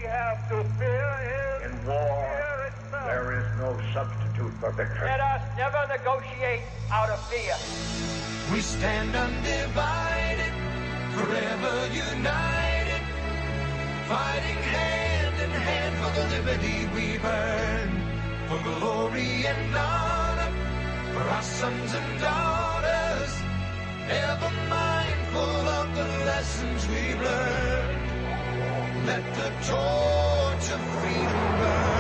we have to fear is in war, fear itself. there is no substitute for victory. Let us never negotiate out of fear. We stand undivided, forever united, fighting hand in hand for the liberty we burn, for glory and honor, for our sons and daughters, ever mindful of the lessons we've learned. Let the torch of freedom burn.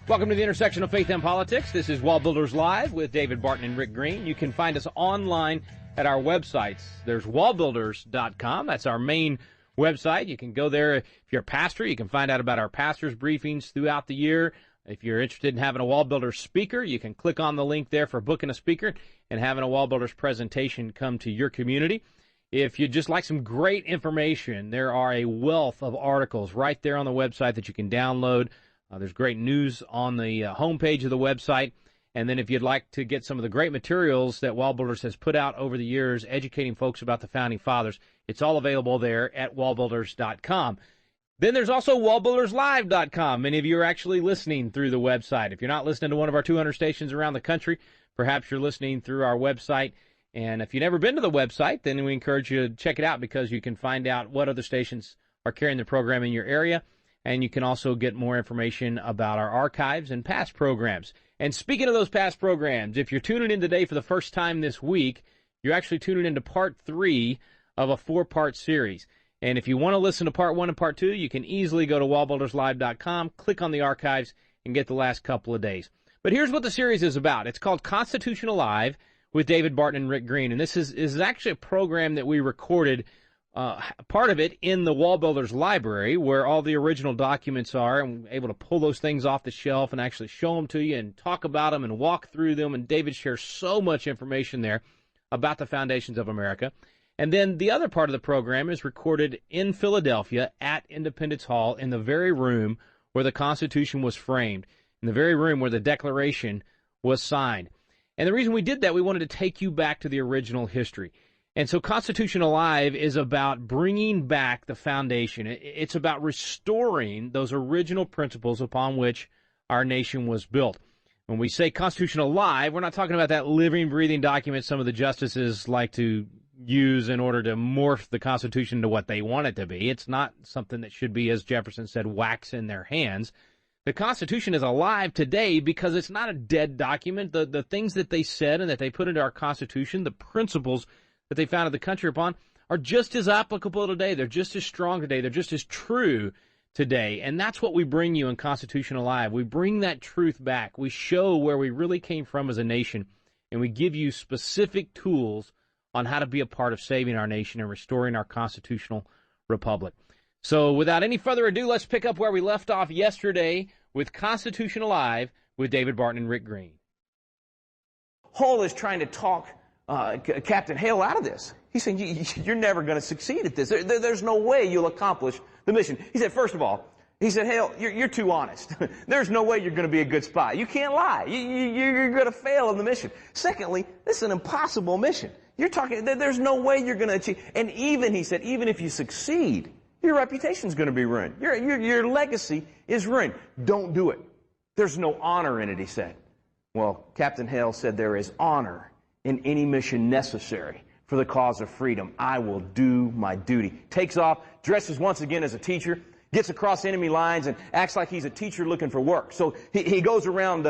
Welcome to the intersection of faith and politics. This is WallBuilders Live with David Barton and Rick Green. You can find us online at our websites. There's WallBuilders.com. That's our main website. You can go there. If you're a pastor, you can find out about our pastors' briefings throughout the year. If you're interested in having a WallBuilders speaker, you can click on the link there for booking a speaker and having a WallBuilders presentation come to your community. If you'd just like some great information, there are a wealth of articles right there on the website that you can download. There's great news on the homepage of the website. And then if you'd like to get some of the great materials that WallBuilders has put out over the years, educating folks about the Founding Fathers, it's all available there at WallBuilders.com. Then there's also WallBuildersLive.com. Many of you are actually listening through the website. If you're not listening to one of our 200 stations around the country, perhaps you're listening through our website. And if you've never been to the website, then we encourage you to check it out because you can find out what other stations are carrying the program in your area. And you can also get more information about our archives and past programs. And speaking of those past programs, if you're tuning in today for the first time this week, you're actually tuning into part 3 of a 4-part series. And if you want to listen to part 1 and part 2, you can easily go to WallBuildersLive.com, click on the archives, and get the last couple of days. But here's what the series is about. It's called Constitution Alive with David Barton and Rick Green. And this is actually a program that we recorded part of it in the WallBuilders library where all the original documents are, and we're able to pull those things off the shelf and actually show them to you and talk about them and walk through them. And David shares so much information there about the foundations of America. And then the other part of the program is recorded in Philadelphia at Independence Hall in the very room where the Constitution was framed, in the very room where the Declaration was signed. And the reason we did that, we wanted to take you back to the original history. And so Constitution Alive is about bringing back the foundation. It's about restoring those original principles upon which our nation was built. When we say Constitution Alive, we're not talking about that living, breathing document some of the justices like to use in order to morph the Constitution into what they want it to be. It's not something that should be, as Jefferson said, wax in their hands. The Constitution is alive today because it's not a dead document. The things that they said and that they put into our Constitution, the principles that they founded the country upon, are just as applicable today. They're just as strong today. They're just as true today. And that's what we bring you in Constitution Alive. We bring that truth back. We show where we really came from as a nation, and we give you specific tools on how to be a part of saving our nation and restoring our constitutional republic. So without any further ado, let's pick up where we left off yesterday with Constitution Alive with David Barton and Rick Green. Hull is trying to talk Captain Hale out of this. He's saying, you're never going to succeed at this. There's no way you'll accomplish the mission. He said, first of all, he said, Hale, you're too honest. There's no way you're going to be a good spy. You can't lie. You're going to fail in the mission. Secondly, this is an impossible mission. You're talking, there's no way you're going to achieve. And even, he said, even if you succeed, your reputation's going to be ruined. Your legacy is ruined. Don't do it. There's no honor in it, he said. Well, Captain Hale said there is honor in any mission necessary for the cause of freedom. I will do my duty. Takes off, dresses once again as a teacher, gets across enemy lines and acts like he's a teacher looking for work. So he goes around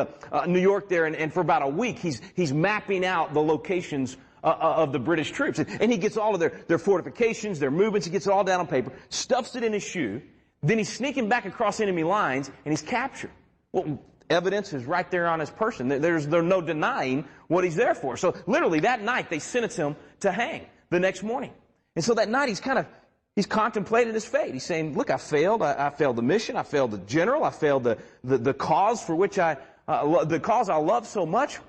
New York there, and for about a week he's mapping out the locations of the British troops. And he gets all of their fortifications, their movements, he gets it all down on paper, stuffs it in his shoe, then he's sneaking back across enemy lines, and he's captured. Well, evidence is right there on his person. There's no denying what he's there for. So literally that night they sentence him to hang the next morning. And so that night he's contemplated his fate. He's saying, look, I failed. I failed the mission. I failed the general. I failed the cause for which the cause I love so much.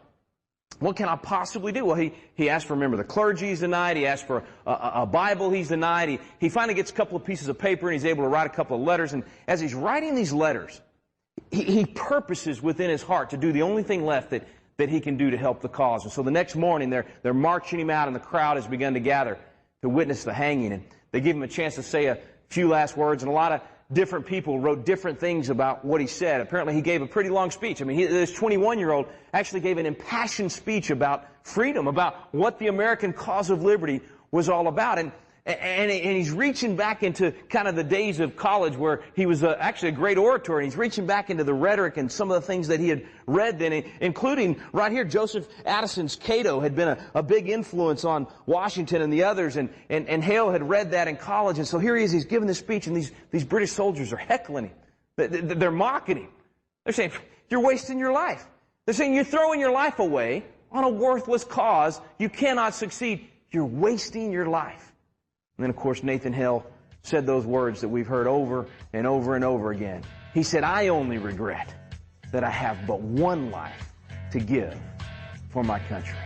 What can I possibly do? Well, he asked for a member of the clergy he's denied. He asked for a Bible he's denied. He finally gets a couple of pieces of paper, and he's able to write a couple of letters. And as he's writing these letters, he purposes within his heart to do the only thing left that that he can do to help the cause. And so the next morning, they're marching him out, and the crowd has begun to gather to witness the hanging. And they give him a chance to say a few last words, and a lot of different people wrote different things about what he said. Apparently, he gave a pretty long speech. I mean, this 21-year-old actually gave an impassioned speech about freedom, about what the American cause of liberty was all about. And he's reaching back into kind of the days of college where he was actually a great orator, and he's reaching back into the rhetoric and some of the things that he had read then, including right here, Joseph Addison's Cato had been a big influence on Washington and the others, and Hale had read that in college, and so here he is, he's giving this speech, and these British soldiers are heckling him. They're mocking him. They're saying, you're wasting your life. They're saying, you're throwing your life away on a worthless cause. You cannot succeed. You're wasting your life. And then, of course, Nathan Hale said those words that we've heard over and over and over again. He said, I only regret that I have but one life to give for my country.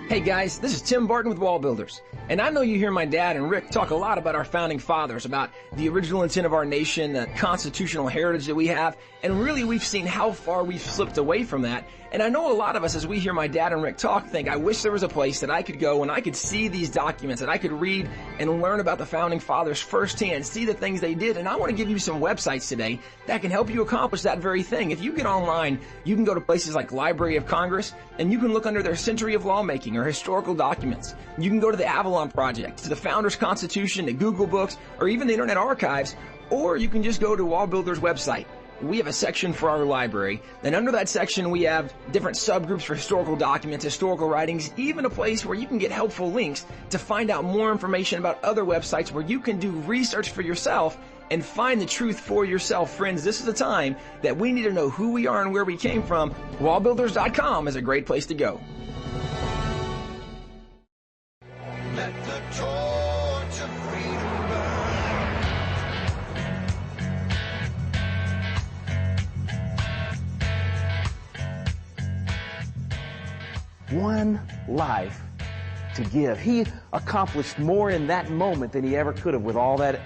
Hey guys, this is Tim Barton with WallBuilders, and I know you hear my dad and Rick talk a lot about our founding fathers, about the original intent of our nation, the constitutional heritage that we have, and really we've seen how far we've slipped away from that. And I know a lot of us, as we hear my dad and Rick talk, think, I wish there was a place that I could go and I could see these documents, that I could read and learn about the founding fathers firsthand, see the things they did. And I want to give you some websites today that can help you accomplish that very thing. If you get online, you can go to places like Library of Congress, and you can look under their Century of Lawmaking or historical documents. You can go to the Avalon Project, to the Founders Constitution, to Google Books, or even the Internet Archives, or you can just go to WallBuilders' website. We have a section for our library, and under that section we have different subgroups for historical documents, historical writings, even a place where you can get helpful links to find out more information about other websites where you can do research for yourself and find the truth for yourself. Friends, this is the time that we need to know who we are and where we came from. WallBuilders.com is a great place to go. Let the torch of freedom burn. One life to give. He accomplished more in that moment than he ever could have with all that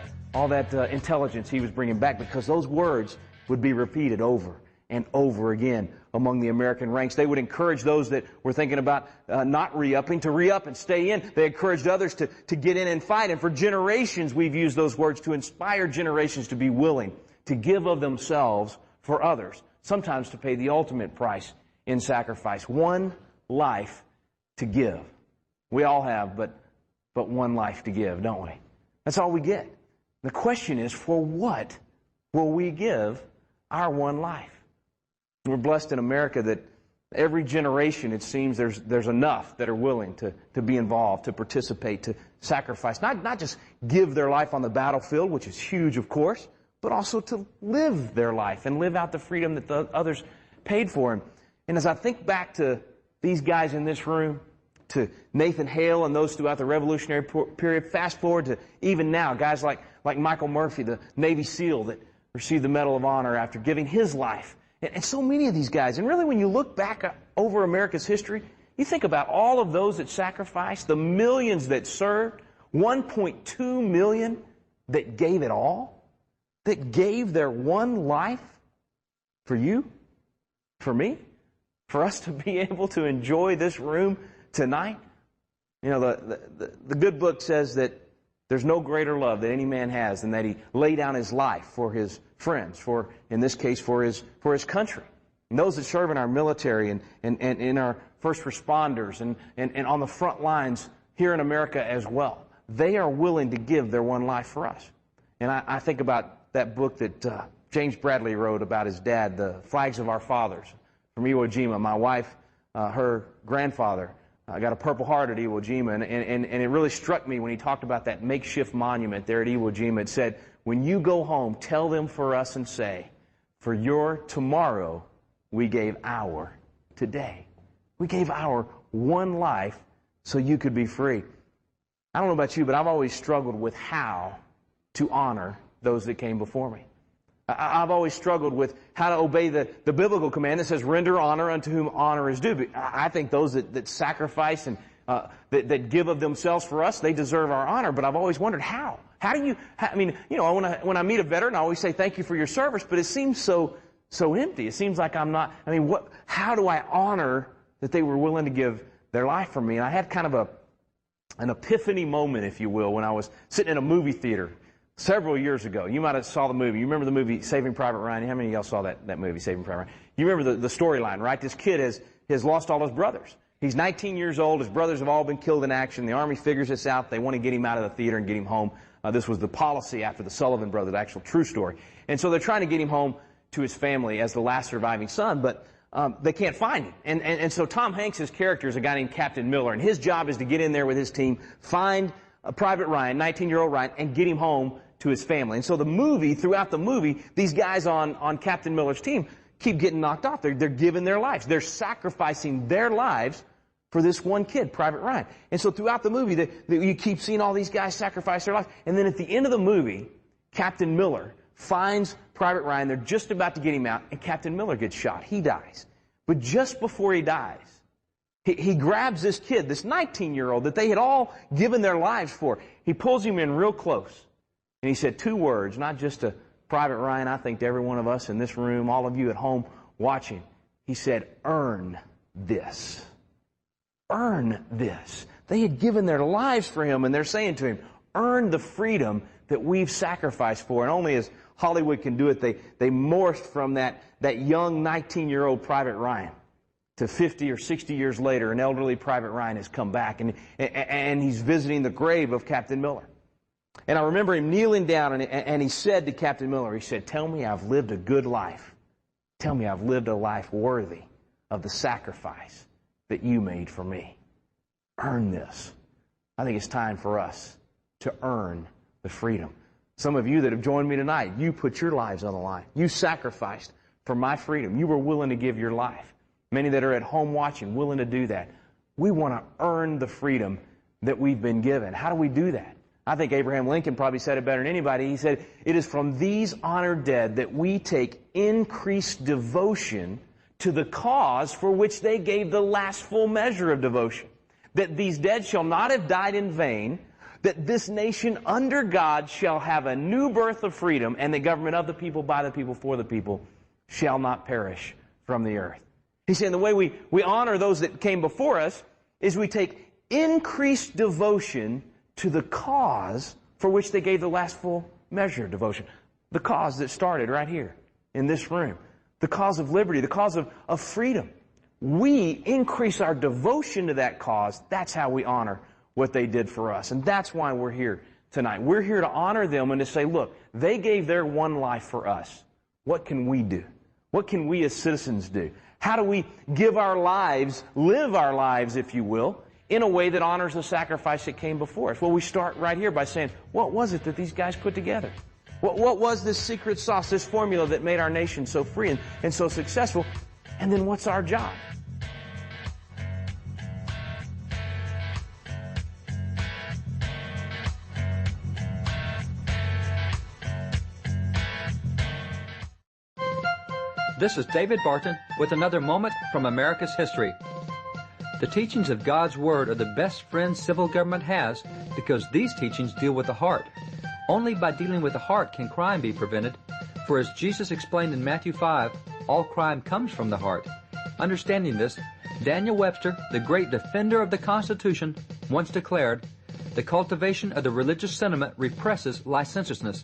intelligence he was bringing back, because those words would be repeated over and over again among the American ranks. They would encourage those that were thinking about not re-upping to re-up and stay in. They encouraged others to get in and fight. And for generations, we've used those words to inspire generations to be willing to give of themselves for others, sometimes to pay the ultimate price in sacrifice. One life to give. We all have but one life to give, don't we? That's all we get. The question is, for what will we give our one life? We're blessed in America that every generation, it seems, there's enough that are willing to be involved, to participate, to sacrifice, not just give their life on the battlefield, which is huge, of course, but also to live their life and live out the freedom that the others paid for. And as I think back to these guys in this room, to Nathan Hale and those throughout the Revolutionary period, fast forward to even now, guys like Michael Murphy, the Navy SEAL that received the Medal of Honor after giving his life. And so many of these guys. And really, when you look back over America's history, you think about all of those that sacrificed, the millions that served, 1.2 million that gave it all, that gave their one life for you, for me, for us to be able to enjoy this room tonight. You know, the good book says that there's no greater love that any man has than that he lay down his life for his friends, for, in this case, for his country. And those that serve in our military and in our first responders and on the front lines here in America as well. They are willing to give their one life for us. And I think about that book that James Bradley wrote about his dad, The Flags of Our Fathers, from Iwo Jima. My wife, her grandfather, got a Purple Heart at Iwo Jima, and it really struck me when he talked about that makeshift monument there at Iwo Jima. It said, when you go home, tell them for us and say, for your tomorrow, we gave our today. We gave our one life so you could be free. I don't know about you, but I've always struggled with how to honor those that came before me. I've always struggled with how to obey the biblical command that says, render honor unto whom honor is due. But I think those that sacrifice and that give of themselves for us, they deserve our honor. But I've always wondered how. How do you, I mean, you know, when I meet a veteran, I always say thank you for your service, but it seems so empty. It seems like I'm not, I mean, how do I honor that they were willing to give their life for me? And I had kind of an epiphany moment, if you will, when I was sitting in a movie theater several years ago. You might have saw the movie. You remember the movie Saving Private Ryan? How many of y'all saw that movie, Saving Private Ryan? You remember the storyline, right? This kid has lost all his brothers. He's 19 years old. His brothers have all been killed in action. The Army figures this out. They want to get him out of the theater and get him home. This was the policy after the Sullivan brothers, the actual true story. And so they're trying to get him home to his family as the last surviving son, but they can't find him. And so Tom Hanks' character is a guy named Captain Miller, and his job is to get in there with his team, find Private Ryan, 19-year-old Ryan, and get him home to his family. And so throughout the movie, these guys on Captain Miller's team keep getting knocked off. They're giving their lives. They're sacrificing their lives for this one kid, Private Ryan. And so throughout the movie, you keep seeing all these guys sacrifice their lives. And then at the end of the movie, Captain Miller finds Private Ryan. They're just about to get him out, and Captain Miller gets shot. He dies. But just before he dies, he grabs this kid, this 19-year-old that they had all given their lives for. He pulls him in real close. And he said 2 words, not just to Private Ryan, I think to every one of us in this room, all of you at home watching. He said, earn this. Earn this. They had given their lives for him, and they're saying to him, earn the freedom that we've sacrificed for. And only as Hollywood can do it, they morphed from that young 19-year-old Private Ryan to 50 or 60 years later, an elderly Private Ryan has come back, and he's visiting the grave of Captain Miller. And I remember him kneeling down, and he said to Captain Miller, he said, tell me I've lived a good life. Tell me I've lived a life worthy of the sacrifice that you made for me. Earn this. I think it's time for us to earn the freedom. Some of you that have joined me tonight, you put your lives on the line. You sacrificed for my freedom. You were willing to give your life. Many that are at home watching, willing to do that. We want to earn the freedom that we've been given. How do we do that? I think Abraham Lincoln probably said it better than anybody. He said, it is from these honored dead that we take increased devotion to the cause for which they gave the last full measure of devotion. That these dead shall not have died in vain, that this nation under God shall have a new birth of freedom, and the government of the people, by the people, for the people, shall not perish from the earth. He's saying the way we honor those that came before us is we take increased devotion to the cause for which they gave the last full measure of devotion. The cause that started right here in this room. The cause of liberty, the cause of freedom. We increase our devotion to that cause. That's how we honor what they did for us. And that's why we're here tonight. We're here to honor them and to say, look, they gave their one life for us. What can we do? What can we as citizens do? How do we give our lives, live our lives, if you will, in a way that honors the sacrifice that came before us? Well, we start right here by saying, what was it that these guys put together? What was this secret sauce, this formula that made our nation so free and so successful? And then what's our job? This is David Barton with another moment from America's history. The teachings of God's Word are the best friend civil government has because these teachings deal with the heart. Only by dealing with the heart can crime be prevented, for as Jesus explained in Matthew 5, all crime comes from the heart. Understanding this, Daniel Webster, the great defender of the Constitution, once declared, "The cultivation of the religious sentiment represses licentiousness.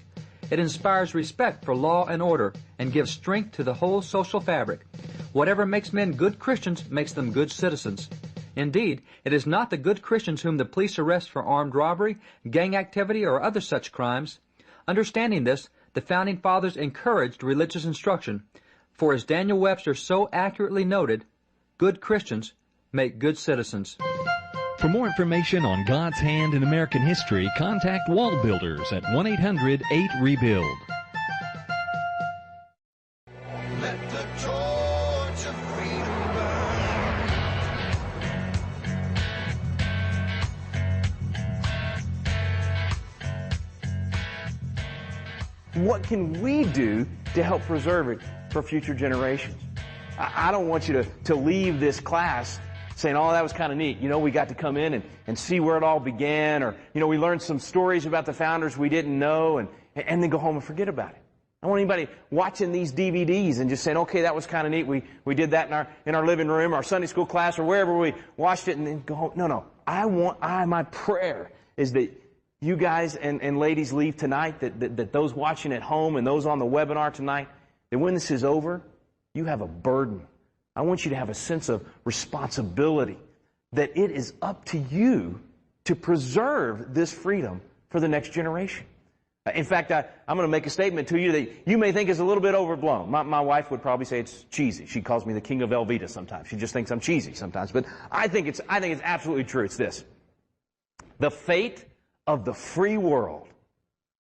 It inspires respect for law and order and gives strength to the whole social fabric. Whatever makes men good Christians makes them good citizens. Indeed, it is not the good Christians whom the police arrest for armed robbery, gang activity, or other such crimes." Understanding this, the Founding Fathers encouraged religious instruction, for as Daniel Webster so accurately noted, good Christians make good citizens. For more information on God's hand in American history, contact WallBuilders at 1-800-8-REBUILD. Let the torch of freedom burn. And what can we do to help preserve it for future generations? I don't want you to leave this class saying, oh, that was kind of neat. You know, we got to come in and see where it all began, or, you know, we learned some stories about the founders we didn't know, and then go home and forget about it. I don't want anybody watching these DVDs and just saying, okay, that was kind of neat. We did that in our living room, our Sunday school class, or wherever we watched it, and then go home. No. My prayer is that you guys and ladies leave tonight, that those watching at home and those on the webinar tonight, that when this is over, you have a burden. I want you to have a sense of responsibility, that it is up to you to preserve this freedom for the next generation. In fact, I'm going to make a statement to you that you may think is a little bit overblown. My wife would probably say it's cheesy. She calls me the king of Velveeta sometimes. She just thinks I'm cheesy sometimes. But I think it's absolutely true. It's this. The fate of the free world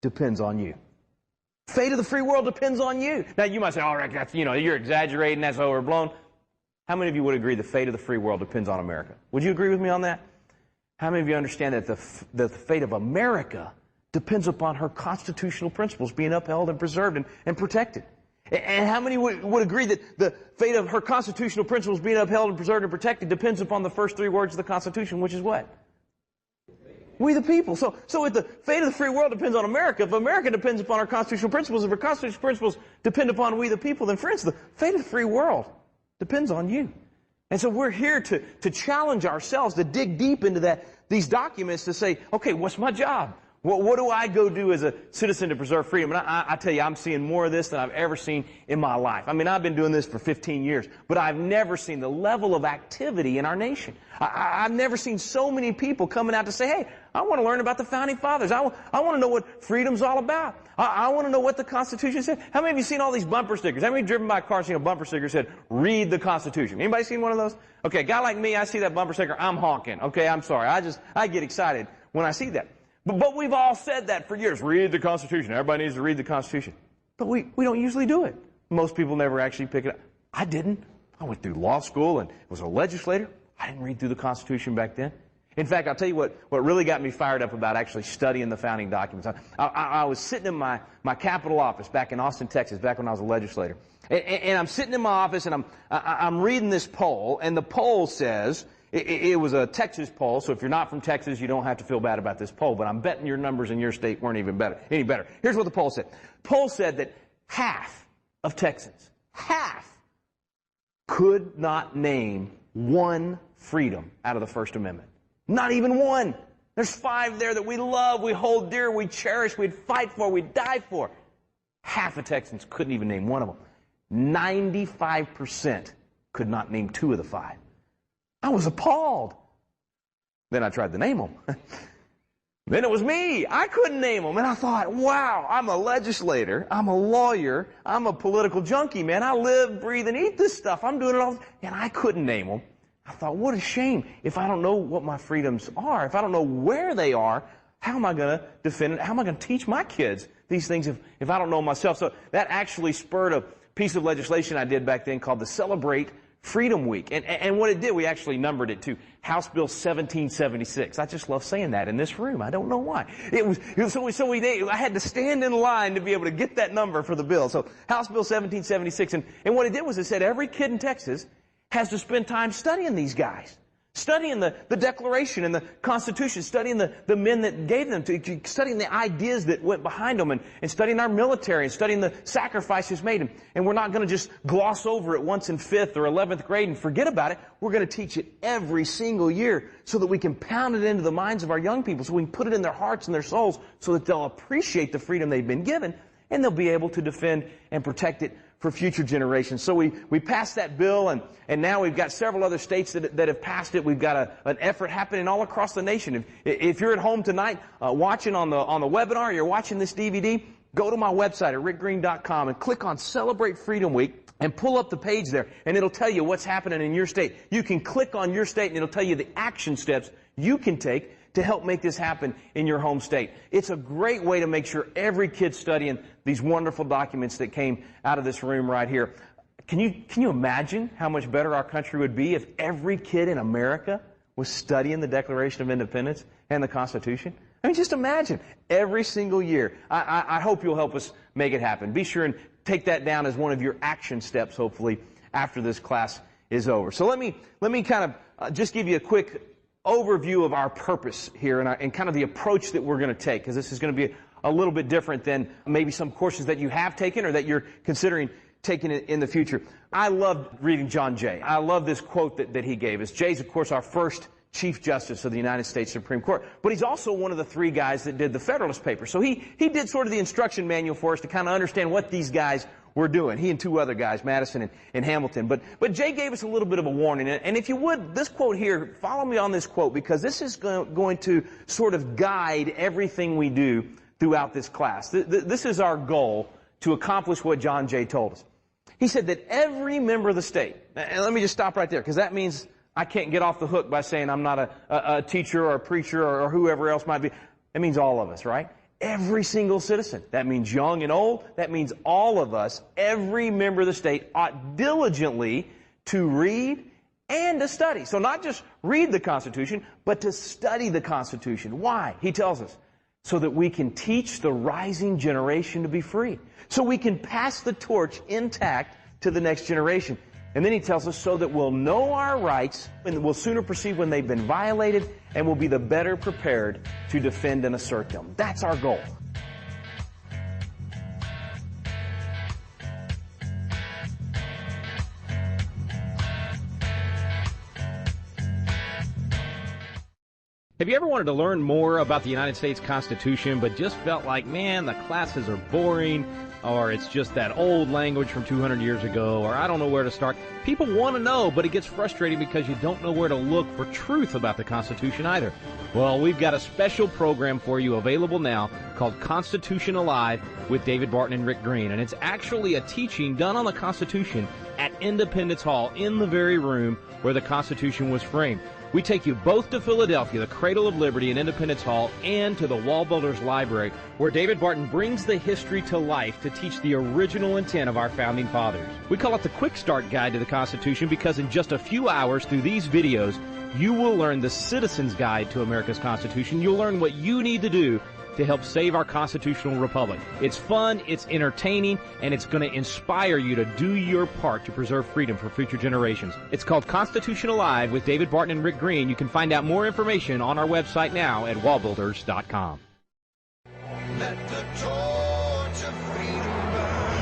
depends on you. Fate of the free world depends on you. Now, you might say, all right, that's, you're exaggerating, that's overblown. How many of you would agree the fate of the free world depends on America? Would you agree with me on that? How many of you understand that the fate of America depends upon her constitutional principles being upheld and preserved and protected? And how many would agree that the fate of her constitutional principles being upheld and preserved and protected depends upon the first three words of the Constitution, which is what? We the people. So if the fate of the free world depends on America, if America depends upon our constitutional principles, if our constitutional principles depend upon we the people, then friends, the fate of the free world depends on you. And so we're here to challenge ourselves, to dig deep into these documents, to say, okay, what's my job? What do I go do as a citizen to preserve freedom? And I tell you, I'm seeing more of this than I've ever seen in my life. I mean, I've been doing this for 15 years, but I've never seen the level of activity in our nation. I've never seen so many people coming out to say, hey, I want to learn about the Founding Fathers. I want to know what freedom's all about. I want to know what the Constitution said. How many of you seen all these bumper stickers? How many driven by a car seen a bumper sticker that said, read the Constitution? Anybody seen one of those? Okay, a guy like me, I see that bumper sticker, I'm honking. Okay, I'm sorry. I get excited when I see that. But we've all said that for years. Read the Constitution. Everybody needs to read the Constitution. But we don't usually do it. Most people never actually pick it up. I didn't. I went through law school and was a legislator. I didn't read through the Constitution back then. In fact, I'll tell you what really got me fired up about actually studying the founding documents. I was sitting in my Capitol office back in Austin, Texas, back when I was a legislator. And I'm sitting in my office and I'm reading this poll, and the poll says, it was a Texas poll, so if you're not from Texas, you don't have to feel bad about this poll, but I'm betting your numbers in your state weren't any better. Here's what the poll said. The poll said that half of Texans, could not name one freedom out of the First Amendment. Not even one. There's 5 there that we love, we hold dear, we cherish, we'd fight for, we'd die for. Half of Texans couldn't even name one of them. 95% could not name 2 of the 5. I was appalled. Then I tried to name them. Then it was me. I couldn't name them. And I thought, wow, I'm a legislator. I'm a lawyer. I'm a political junkie, man. I live, breathe, and eat this stuff. I'm doing it all. And I couldn't name them. I thought, what a shame. If I don't know what my freedoms are, if I don't know where they are, how am I going to defend it? How am I going to teach my kids these things if I don't know myself? So that actually spurred a piece of legislation I did back then called the Celebrate Freedom Week. And what it did, we actually numbered it to House Bill 1776. I just love saying that in this room. I don't know why. I had to stand in line to be able to get that number for the bill. So House Bill 1776. And what it did was it said every kid in Texas has to spend time studying these guys. Studying the Declaration and the Constitution, studying the men that gave them, studying the ideas that went behind them, and studying our military, and studying the sacrifices made. And we're not going to just gloss over it once in 5th or 11th grade and forget about it. We're going to teach it every single year so that we can pound it into the minds of our young people, so we can put it in their hearts and their souls so that they'll appreciate the freedom they've been given, and they'll be able to defend and protect it for future generations. So we passed that bill, and now we've got several other states that have passed it. We've got an effort happening all across the nation. If you're at home tonight watching on the webinar, you're watching this DVD, go to my website at rickgreen.com and click on Celebrate Freedom Week and pull up the page there, and it'll tell you what's happening in your state. You can click on your state, and it'll tell you the action steps you can take to help make this happen in your home state. It's a great way to make sure every kid's studying these wonderful documents that came out of this room right here. Can you imagine how much better our country would be if every kid in America was studying the Declaration of Independence and the Constitution? I mean, just imagine every single year. I hope you'll help us make it happen. Be sure and take that down as one of your action steps, hopefully, after this class is over. So let me kind of just give you a quick overview of our purpose here and kind of the approach that we're going to take, because this is going to be a little bit different than maybe some courses that you have taken or that you're considering taking in the future. I love reading John Jay. I love this quote that he gave us. Jay's, of course, our first Chief Justice of the United States Supreme Court, but he's also one of the 3 guys that did the Federalist Papers. So he did sort of the instruction manual for us to kind of understand what these guys were doing. He and 2 other guys, Madison and Hamilton. But Jay gave us a little bit of a warning. And if you would, this quote here, follow me on this quote, because this is going to sort of guide everything we do throughout this class. This is our goal to accomplish what John Jay told us. He said that every member of the state, and let me just stop right there, because that means I can't get off the hook by saying I'm not a teacher or a preacher or whoever else might be. It means all of us, right? Every single citizen. That means young and old. That means all of us, every member of the state, ought diligently to read and to study. So not just read the Constitution, but to study the Constitution. Why? He tells us, so that we can teach the rising generation to be free. So we can pass the torch intact to the next generation. And then he tells us so that we'll know our rights and we'll sooner perceive when they've been violated and we'll be the better prepared to defend and assert them. That's our goal. Have you ever wanted to learn more about the United States Constitution but just felt like, man, the classes are boring, or it's just that old language from 200 years ago, or I don't know where to start? People want to know, but it gets frustrating because you don't know where to look for truth about the Constitution either. Well, we've got a special program for you available now called Constitution Alive with David Barton and Rick Green, and it's actually a teaching done on the Constitution at Independence Hall in the very room where the Constitution was framed. We take you both to Philadelphia, the cradle of liberty, and Independence Hall, and to the WallBuilders Library, where David Barton brings the history to life to teach the original intent of our founding fathers. We call it the Quick Start Guide to the Constitution because in just a few hours through these videos, you will learn the Citizen's Guide to America's Constitution. You'll learn what you need to do to help save our constitutional republic. It's fun, it's entertaining, and it's going to inspire you to do your part to preserve freedom for future generations. It's called Constitution Alive with David Barton and Rick Green. You can find out more information on our website now at WallBuilders.com. Let the torch of freedom burn.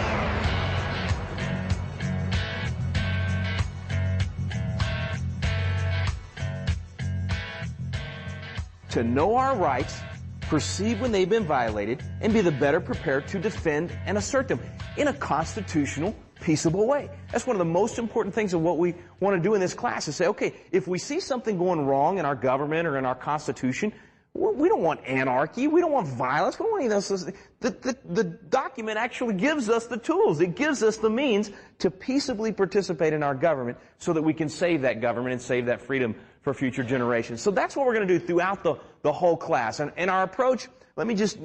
To know our rights, perceive when they've been violated, and be the better prepared to defend and assert them in a constitutional, peaceable way. That's one of the most important things of what we want to do in this class is say, okay, if we see something going wrong in our government or in our Constitution, we don't want anarchy, we don't want violence, we don't want any of those. The document actually gives us the tools. It gives us the means to peaceably participate in our government so that we can save that government and save that freedom for future generations. So that's what we're going to do throughout the whole class. And our approach, let me just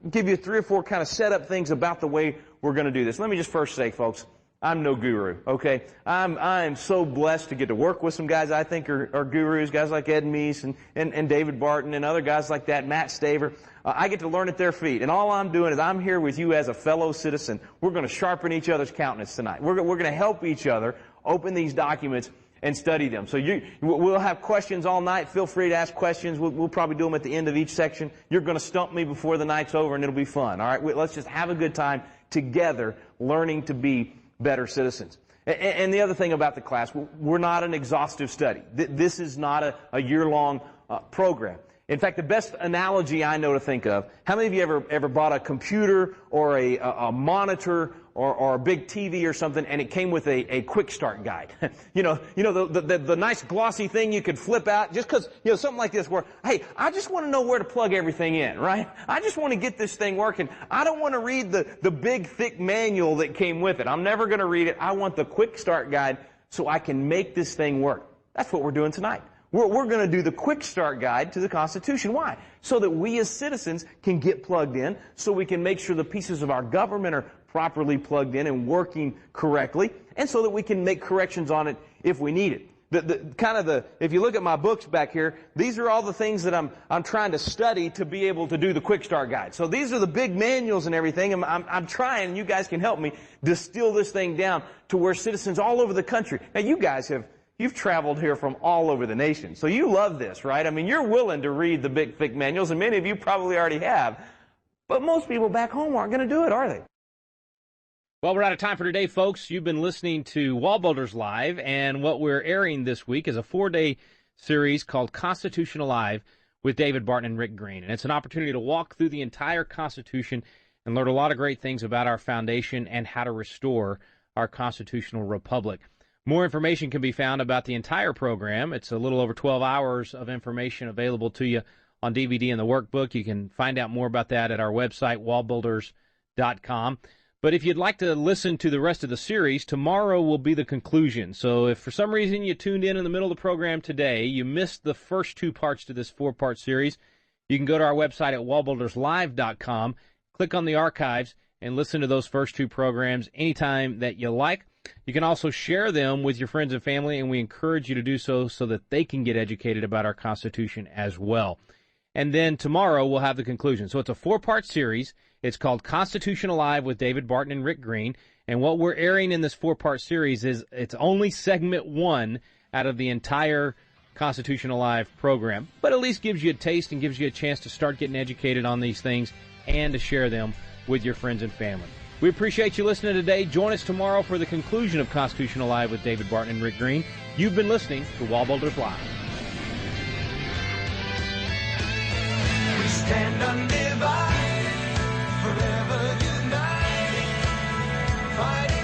give you 3 or 4 kind of setup things about the way we're going to do this. Let me just first say, folks, I'm no guru, okay? I'm so blessed to get to work with some guys I think are gurus, guys like Ed Meese and David Barton and other guys like that, Matt Staver. I get to learn at their feet. And all I'm doing is I'm here with you as a fellow citizen. We're going to sharpen each other's countenance tonight. We're going to help each other open these documents and study them. So we'll have questions all night. Feel free to ask questions. We'll probably do them at the end of each section. You're going to stump me before the night's over, and it'll be fun. All right, let's just have a good time together learning to be better citizens. And the other thing about the class, we're not an exhaustive study. This is not a year-long program. In fact, the best analogy I know to think of, how many of you ever bought a computer or a monitor or a big TV or something, and it came with a quick start guide? you know the nice glossy thing you could flip out, just because, something like this where, hey, I just want to know where to plug everything in, right? I just want to get this thing working. I don't want to read the big thick manual that came with it. I'm never going to read it. I want the quick start guide so I can make this thing work. That's what we're doing tonight. We're going to do the quick start guide to the Constitution. Why? So that we as citizens can get plugged in, so we can make sure the pieces of our government are properly plugged in and working correctly, and so that we can make corrections on it if we need it. if you look at my books back here, these are all the things that I'm trying to study to be able to do the Quick Start Guide. So these are the big manuals and everything, and I'm trying, and you guys can help me distill this thing down to where citizens all over the country. Now, you guys you've traveled here from all over the nation, so you love this, right? I mean, you're willing to read the big, thick manuals, and many of you probably already have. But most people back home aren't going to do it, are they? Well, we're out of time for today, folks. You've been listening to WallBuilders Live, and what we're airing this week is a 4-day series called Constitution Alive with David Barton and Rick Green. And it's an opportunity to walk through the entire Constitution and learn a lot of great things about our foundation and how to restore our constitutional republic. More information can be found about the entire program. It's a little over 12 hours of information available to you on DVD and the workbook. You can find out more about that at our website, wallbuilders.com. But if you'd like to listen to the rest of the series, tomorrow will be the conclusion. So if for some reason you tuned in the middle of the program today, you missed the first 2 parts to this 4-part series, you can go to our website at wallbuilderslive.com, click on the archives, and listen to those first 2 programs anytime that you like. You can also share them with your friends and family, and we encourage you to do so that they can get educated about our Constitution as well. And then tomorrow we'll have the conclusion. So it's a 4-part series. It's called Constitution Alive with David Barton and Rick Green. And what we're airing in this 4-part series is it's only segment 1 out of the entire Constitution Alive program. But at least gives you a taste and gives you a chance to start getting educated on these things and to share them with your friends and family. We appreciate you listening today. Join us tomorrow for the conclusion of Constitution Alive with David Barton and Rick Green. You've been listening to WallBuilders Live. We stand undivided, forever united, fighting.